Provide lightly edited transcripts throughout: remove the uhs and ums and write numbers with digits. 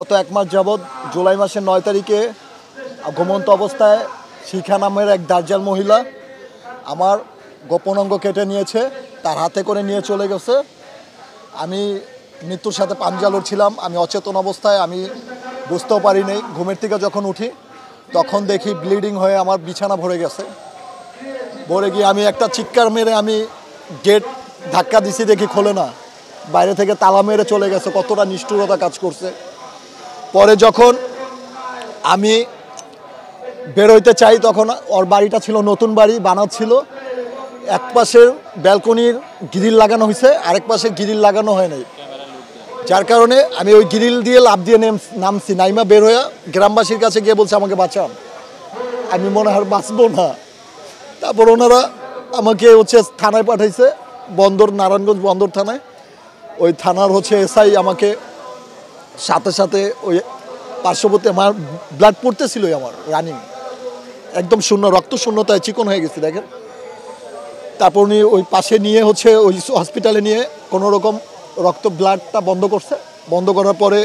গত 1 মাস যাবৎ জুলাই মাসের 9 তারিখে ঘুমন্ত অবস্থায় শিখা নামের এক দার্জাল মহিলা আমার গোপন অঙ্গ কেটে নিয়েছে, তার হাতে করে নিয়ে চলে গেছে। আমি মৃত্যুর সাথে পাঞ্জা লড়ছিলাম। আমি অচেতন অবস্থায়, আমি বুঝতেও পারিনি। ঘুমের থেকে যখন উঠি তখন দেখি ব্লিডিং হয়ে আমার বিছানা ভরে গেছে। ভরে গিয়ে আমি একটা চিৎকার মেরে আমি গেট ধাক্কা দিছি, দেখি খোলে না, বাইরে থেকে তালা মেরে চলে গেছে। কতটা নিষ্ঠুরতা কাজ করছে। পরে যখন আমি বেরোইতে চাই তখন ওর বাড়িটা ছিল নতুন বাড়ি বানাচ্ছিল। এক পাশের ব্যালকনির গ্রিল লাগানো হয়েছে, আরেক পাশে গ্রিল লাগানো হয় নাই, যার কারণে আমি ওই গ্রিল দিয়ে লাফ দিয়ে নামছি। নাইমা বের হয়ে গ্রামবাসীর কাছে গিয়ে বলছে আমাকে বাঁচান, আমি মনে হয় বাঁচবো না। তারপর ওনারা আমাকে থানায় পাঠাইছে, বন্দর, নারায়ণগঞ্জ বন্দর থানায়। ওই থানার এসআই আমাকে সাথে সাথে ওই পার্শ্ববর্তী, আমার ব্লাড পড়তেছিলই, আমার রানিং একদম শূন্য, রক্ত শূন্যতায় চিকন হয়ে গেছি দেখেন। তারপর উনি ওই পাশে নিয়ে ওই হসপিটালে নিয়ে কোনো রকম রক্ত ব্লাডটা বন্ধ করছে। বন্ধ করার পরে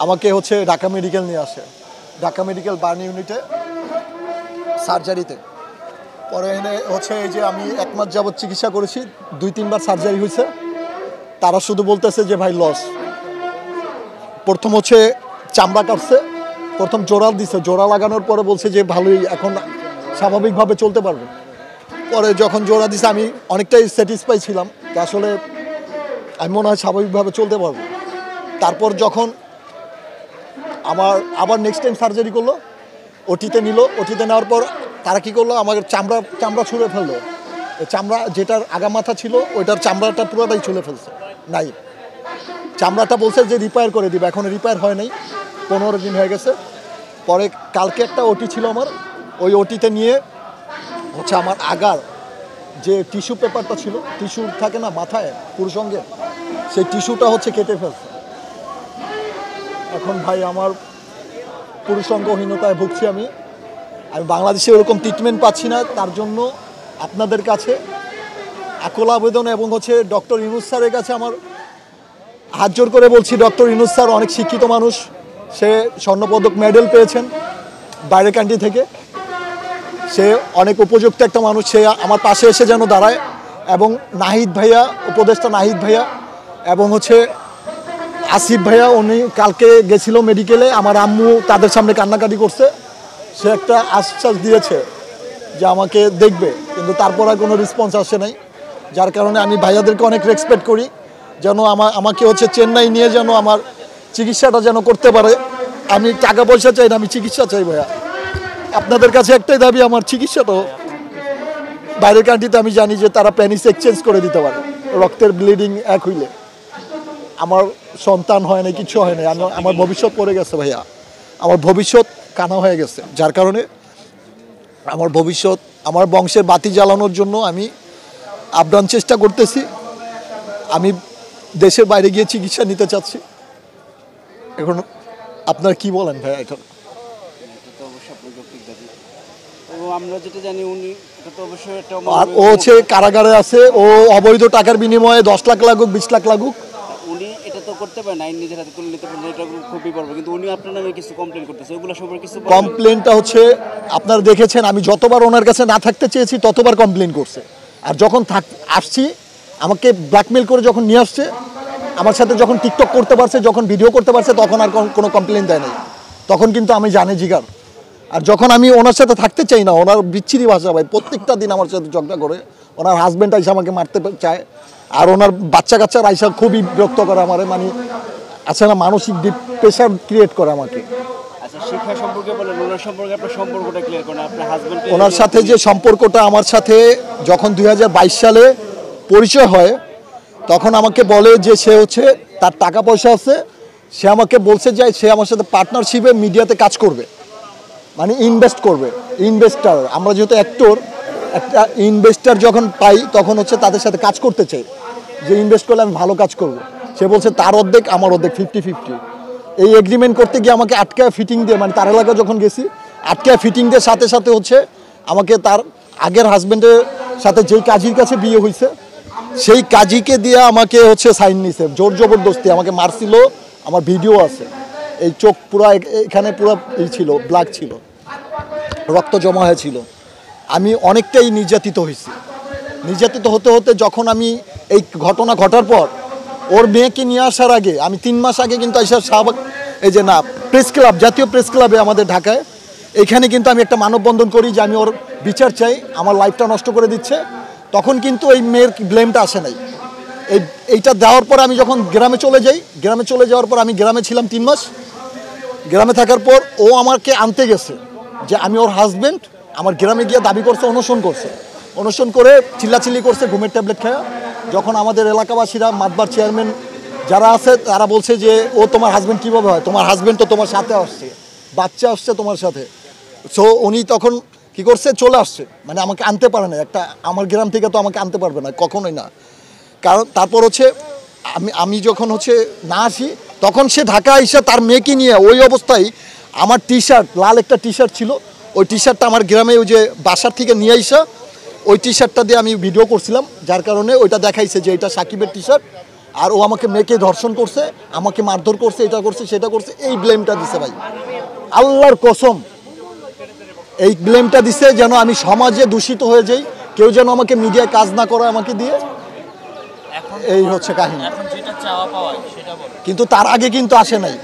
আমাকে ঢাকা মেডিকেল নিয়ে আসে, ঢাকা মেডিকেল বার্ন ইউনিটে সার্জারিতে। পরে এনে এই যে আমি 1 মাস যাবৎ চিকিৎসা করেছি, 2-3 বার সার্জারি হয়েছে। তারা শুধু বলতেছে যে ভাই লস। প্রথম চামড়া কাটছে, প্রথম জোড়া দিছে, জোড়া লাগানোর পরে বলছে যে ভালোই, এখন স্বাভাবিকভাবে চলতে পারবে। পরে যখন জোড়া দিছে আমি অনেকটাই স্যাটিসফাই ছিলাম, আসলে আমি মনে হয় স্বাভাবিকভাবে চলতে পারবো। তারপর যখন আমার আবার নেক্সট টাইম সার্জারি করলো, ওটিতে নিল। ওটিতে নেওয়ার পর তারা কী করলো, আমার চামড়া ছুঁড়ে ফেললো। চামড়া যেটার আগা মাথা ছিল ওইটার চামড়াটা পুরোটাই ছুঁড়ে ফেলছে, নাই। চামড়াটা বলছে যে রিপেয়ার করে দিবে, এখন রিপেয়ার হয় নাই, 15 দিন হয়ে গেছে। পরে কালকে একটা ওটি ছিল আমার, ওই ওটিতে নিয়ে আমার আগার যে টিস্যু পেপারটা ছিল, টিস্যু থাকে না মাথায় পুরুষঙ্গে, সেই টিস্যুটা কেটে ফেলছে। এখন ভাই আমার পুরুষঙ্গহীনতায় ভুগছি আমি বাংলাদেশে ওরকম ট্রিটমেন্ট পাচ্ছি না। তার জন্য আপনাদের কাছে আকুল আবেদন এবং ডক্টর ইউনূস স্যারের কাছে আমার হাত জোর করে বলছি, ডক্টর ইউনূস স্যার অনেক শিক্ষিত মানুষ, সে স্বর্ণপদক মেডেল পেয়েছেন বাইরের কান্ট্রি থেকে, সে অনেক উপযুক্ত একটা মানুষ। সে আমার পাশে এসে যেন দাঁড়ায়। এবং নাহিদ ভাইয়া, উপদেষ্টা নাহিদ ভাইয়া এবং আসিফ ভাইয়া, উনি কালকে গেছিল মেডিকেলে, আমার আম্মু তাদের সামনে কান্নাকাটি করছে। সে একটা আশ্বাস দিয়েছে যে আমাকে দেখবে, কিন্তু তারপর আর কোনো রেসপন্স আসে নাই। যার কারণে আমি ভাইয়াদেরকে অনেক রেসপেক্ট করি, যেন আমাকে চেন্নাই নিয়ে যেন আমার চিকিৎসাটা যেন করতে পারে। আমি টাকা পয়সা চাই না, আমি চিকিৎসা চাই ভাইয়া। আপনাদের কাছে একটাই দাবি, আমার চিকিৎসাটা বাইরের কান্ট্রিতে আমি জানি যে তারা প্যানিস এক্সচেঞ্জ করে দিতে পারে, রক্তের ব্লিডিং এক হইলে। আমার সন্তান হয় না, কিছু হয় না, আমার ভবিষ্যৎ পড়ে গেছে ভাইয়া, আমার ভবিষ্যৎ কানা হয়ে গেছে। যার কারণে আমার ভবিষ্যৎ, আমার বংশের বাতি জ্বালানোর জন্য আমি আপ্রাণ চেষ্টা করতেছি। আমি দেশের বাইরে গিয়ে চিকিৎসা নিতে চাচ্ছি। এখন আপনারা কি বলেন ভাই? এখন আমরা যেটা জানি উনি কারাগারে আছে, ও অবৈধ টাকার বিনিময়ে 10 লাখ লাগুক, 20 লাখ লাগুক, উনি এটা তো করতে পারেন, আইন নিজের হাতে তুলে নিতে পারেন, এটা খুবই বড়। কিন্তু উনি আপনার নামে কিছু কমপ্লেন করতেছে, ওগুলো সবার কিছু কমপ্লেনটা আপনারা দেখেছেন, আমি যতবার ওনার কাছে না থাকতে চেয়েছি ততবার কমপ্লেন করছে। আর যখন আসছি আমাকে ব্ল্যাকমেল করে যখন নিয়ে আসছে, আমার সাথে যখন টিকটক করতে পারছে, যখন ভিডিও করতে পারছে, তখন আর কোনো কমপ্লেন দেয় নাই। তখন কিন্তু আমি জানি জিগার। আর যখন আমি ওনার সাথে থাকতে চাই না, ওনার বিচ্ছিরি ভাষা ভাই, প্রত্যেকটা দিন আমার সাথে ঝগড়া করে। ওনার হাজব্যান্ড আইসা আমাকে মারতে চায়, আর ওনার বাচ্চা কাচ্চার আইসা খুবই বিরক্ত করে আমার, মানে না, মানসিক প্রেশার ক্রিয়েট করে আমাকে। আচ্ছা, শিক্ষা সম্পর্কে বলেন, ওনার সম্পর্কে আপনার সম্পর্কটা ক্লিয়ার করেন। আপনার হাজব্যান্ড, ওনার সাথে যে সম্পর্কটা, আমার সাথে যখন 2022 সালে পরিচয় হয়, তখন আমাকে বলে যে সে তার টাকা পয়সা আছে, সে আমাকে বলছে যে সে আমার সাথে পার্টনারশিপে মিডিয়াতে কাজ করবে, মানে ইনভেস্ট করবে। ইনভেস্টার, আমরা যেহেতু অ্যাক্টর, একটা ইনভেস্টার যখন পাই তখন তাদের সাথে কাজ করতে চাই, যে ইনভেস্ট করলে আমি ভালো কাজ করব। সে বলছে তার অর্ধেক আমার অর্ধেক, 50-50। এই এগ্রিমেন্ট করতে গিয়ে আমাকে আটকায় ফিটিং দিয়ে, মানে তার এলাকা যখন গেছি আটকায় ফিটিং দিয়ে, সাথে সাথে আমাকে তার আগের হাজব্যান্ডের সাথে যেই কাজীর কাছে বিয়ে হয়েছে সেই কাজীকে দিয়ে আমাকে সাইন নিছে, জোর জবরদস্তি আমাকে মারছিল, আমার ভিডিও আছে। এই চোখ পুরো এখানে পুরো ছিল, ব্ল্যাক ছিল, রক্ত জমা হয়েছিল। আমি অনেকটাই নির্যাতিত হয়েছি। নির্যাতিত হতে হতে যখন আমি এই ঘটনা ঘটার পর ওর মেয়েকে নিয়ে আসার আগে আমি 3 মাস আগে কিন্তু এসে শাহবাগ এই যে না প্রেস ক্লাব, জাতীয় প্রেস ক্লাবে আমাদের ঢাকায়, এখানে কিন্তু আমি একটা মানববন্ধন করি যে আমি ওর বিচার চাই, আমার লাইফটা নষ্ট করে দিচ্ছে। তখন কিন্তু এই মেয়ের ব্লেমটা আসে নাই। এইটা দেওয়ার পর আমি যখন গ্রামে চলে যাই, গ্রামে চলে যাওয়ার পর আমি গ্রামে ছিলাম 3 মাস। গ্রামে থাকার পর ও আমাকে আনতে গেছে যে আমি ওর হাজব্যান্ড। আমার গ্রামে গিয়ে দাবি করছে, অনশন করছে, অনশন করে চিল্লাচিল্লি করছে ঘুমের ট্যাবলেট খাওয়া। যখন আমাদের এলাকাবাসীরা, মাতবার চেয়ারম্যান যারা আছে তারা বলছে যে ও তোমার হাজব্যান্ড কীভাবে হয়, তোমার হাজব্যান্ড তো তোমার সাথে আসছে, বাচ্চা আসছে তোমার সাথে। সো উনি তখন কি করছে, চলে আসছে, মানে আমাকে আনতে পারে না। একটা আমার গ্রাম থেকে তো আমাকে আনতে পারবে না, কখনোই না। কারণ তারপর হচ্ছে আমি যখন হচ্ছে না আসি, তখন সে ঢাকা এসে তার মেয়েকে নিয়ে ওই অবস্থায় আমার টি শার্ট, লাল একটা টি শার্ট ছিল, ওই টি শার্টটা আমার গ্রামে ওই যে বাসার থেকে নিয়ে আসা, ওই টি শার্টটা দিয়ে আমি ভিডিও করছিলাম, যার কারণে ওইটা দেখাইছে যে এটা সাকিবের টি শার্ট। আর ও আমাকে মেয়েকে ধর্ষণ করছে, আমাকে মারধর করছে, এটা করছে সেটা করছে, এই ব্লেমটা দিছে ভাই। আল্লাহর কসম এই ব্লেমটা দিছে যেন আমি সমাজে দূষিত হয়ে যাই, কেউ যেন আমাকে মিডিয়ায় কাজ না করে আমাকে দিয়ে। এই হচ্ছে কাহিনী। কিন্তু তার আগে কিন্তু আসে নাই,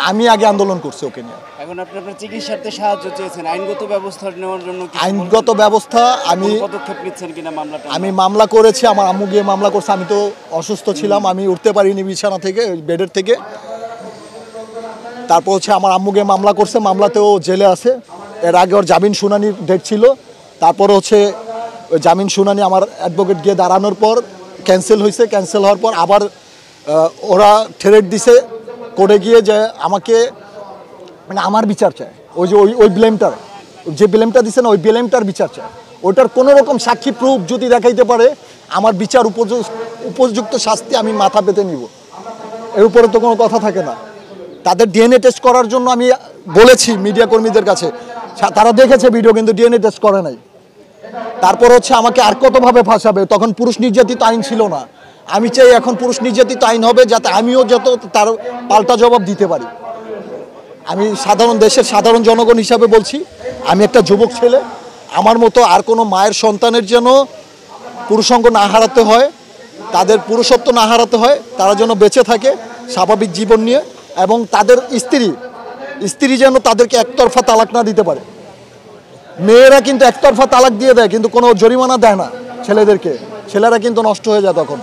আমি আগে আন্দোলন করছি ওকে নিয়ে। এখন আপনি আপনার চিকিৎসার্থে সাহায্য চেয়েছেন, আইনগত ব্যবস্থা নেওয়ার জন্য আইনগত ব্যবস্থা আমি পদক্ষেপ নিচ্ছেন কিনা মামলাটা? আমি মামলা করেছি, আমার আম্মু গিয়ে মামলা করছে। আমি তো অসুস্থ ছিলাম, আমি উঠতে পারিনি বিছানা থেকে, বেডের থেকে। তারপর হচ্ছে আমার আম্মু গিয়ে মামলা করছে, মামলাতেও জেলে আছে। এর আগে ওর জামিন শুনানির ডেট ছিল, তারপর হচ্ছে ওই জামিন শুনানি আমার অ্যাডভোকেট গিয়ে দাঁড়ানোর পর ক্যান্সেল হয়েছে। ক্যান্সেল হওয়ার পর আবার ওরা থ্রেট দিছে কোর্টে গিয়ে যে আমাকে, মানে আমার বিচার চায়। ওই যে ওই ব্লেমটার, যে ব্লেমটা দিছে না, ওই ব্লেমটার বিচার চায়। ওইটার কোনো রকম সাক্ষী প্রুফ যদি দেখাইতে পারে, আমার বিচার উপযুক্ত শাস্তি আমি মাথা পেতে নিব। এর উপরে তো কোনো কথা থাকে না। তাদের ডিএনএ টেস্ট করার জন্য আমি বলেছি মিডিয়া কর্মীদের কাছে, তারা দেখেছে ভিডিও, কিন্তু ডিএনএ টেস্ট করে নাই। তারপর হচ্ছে আমাকে আর কতভাবে ফাঁসাবে। তখন পুরুষ নির্যাতিত আইন ছিল না। আমি চাই এখন পুরুষ নির্যাতিত আইন হবে, যাতে আমিও যত তার পাল্টা জবাব দিতে পারি। আমি দেশের সাধারণ জনগণ হিসাবে বলছি, আমি একটা যুবক ছেলে, আমার মতো আর কোনো মায়ের সন্তানের যেন পুরুষাঙ্গ না হারাতে হয়, তাদের পুরুষত্ব না হারাতে হয়, তারা যেন বেঁচে থাকে স্বাভাবিক জীবন নিয়ে, এবং তাদের স্ত্রী যেন তাদেরকে একতরফা তালাক না দিতে পারে। মেয়েরা কিন্তু একতরফা তালাক দিয়ে দেয়, কিন্তু কোনো জরিমানা দেয় না ছেলেদেরকে। ছেলেরা কিন্তু নষ্ট হয়ে যায় তখন।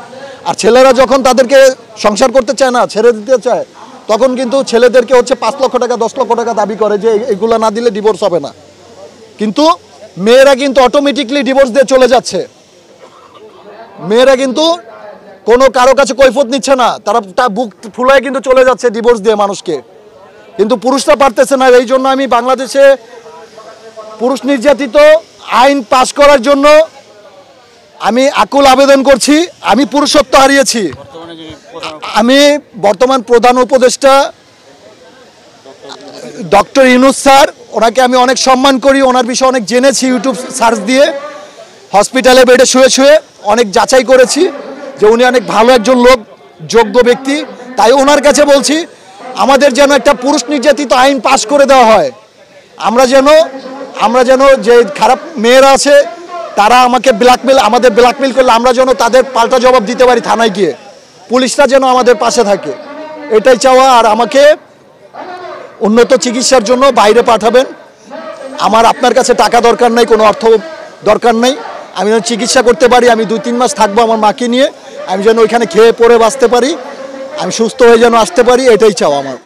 আর ছেলেরা যখন তাদেরকে সংসার করতে চায় না, ছেড়ে দিতে চায়, তখন কিন্তু ছেলেদেরকে হচ্ছে 5 লক্ষ টাকা 10 লক্ষ টাকা দাবি করে যে এগুলো না দিলে ডিভোর্স হবে না। কিন্তু মেয়েরা কিন্তু অটোমেটিকলি ডিভোর্স দিয়ে চলে যাচ্ছে। মেয়েরা কিন্তু কোনো কারো কাছে কৈফত নিচ্ছে না, তারা বুক ফুলায় কিন্তু চলে যাচ্ছে ডিভোর্স দিয়ে মানুষকে। কিন্তু পুরুষরা পারতেছে না। এই জন্য আমি বাংলাদেশে পুরুষ নির্যাতিত আইন পাশ করার জন্য আমি আকুল আবেদন করছি। আমি পুরুষত্ব হারিয়েছি। আমি বর্তমান প্রধান উপদেষ্টা ডক্টর ইউনূস স্যার, ওনাকে আমি অনেক সম্মান করি, ওনার বিষয়ে অনেক জেনেছি ইউটিউব সার্চ দিয়ে, হসপিটালে বেডে শুয়ে শুয়ে অনেক যাচাই করেছি যে উনি অনেক ভালো একজন লোক, যোগ্য ব্যক্তি। তাই ওনার কাছে বলছি, আমাদের যেন একটা পুরুষ নির্যাতিত আইন পাশ করে দেওয়া হয়। আমরা যেন যে খারাপ মেয়েরা আছে তারা আমাদের ব্ল্যাকমেল করলে আমরা যেন তাদের পাল্টা জবাব দিতে পারি থানায় গিয়ে। পুলিশরা যেন আমাদের পাশে থাকে, এটাই চাওয়া। আর আমাকে উন্নত চিকিৎসার জন্য বাইরে পাঠাবেন। আমার আপনার কাছে টাকা দরকার নাই, কোনো অর্থ দরকার নাই। আমি যেন চিকিৎসা করতে পারি, আমি 2-3 মাস থাকবো আমার মাকে নিয়ে, আমি যেন ওইখানে খেয়ে পরে বাঁচতে পারি, আমি সুস্থ হয়ে যেন আসতে পারি, এটাই চাওয়া আমার।